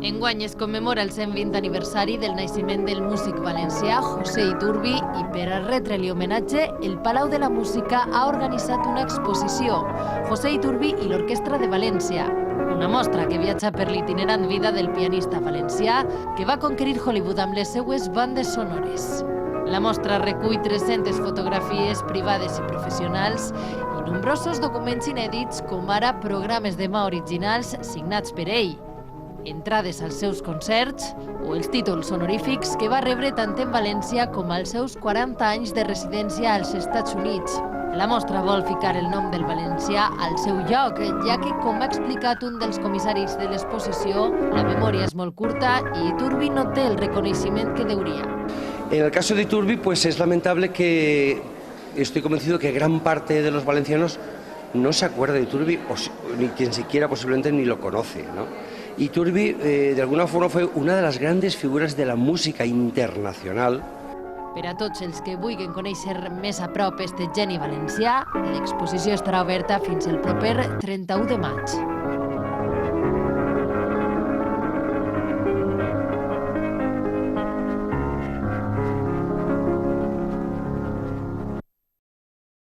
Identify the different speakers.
Speaker 1: Enguany es commemora el 120 aniversari del naixement del músic valencià José Iturbi i per a retre-li homenatge, el Palau de la Música ha organitzat una exposició, José Iturbi i l'Orquestra de València, una mostra que viatja per l'itinerant vida del pianista valencià que va conquerir Hollywood amb les seues bandes sonores. La mostra recull 300 fotografies privades i professionals i nombrosos documents inèdits com ara programes de mà originals signats per ell, entrades als seus concerts o els títols honorífics que va rebre tant en València com als seus 40 anys de residència als Estats Units. La mostra vol ficar el nom del valencià al seu lloc, ja que, com ha explicat un dels comissaris de l'exposició, la memòria és molt curta i Iturbi no té el reconeixement que deuria.
Speaker 2: En el caso de Iturbi, pues es lamentable que estoy convencido que gran parte de los valencianos no se acuerda de Iturbi, o ni quien siquiera posiblemente ni lo conoce, ¿no? Iturbi, de alguna forma, fue una de las grandes figuras de la música internacional.
Speaker 1: Per a tots els que vulguin conèixer més a prop este geni valencià, l'exposició estarà oberta fins el proper 31 de maig.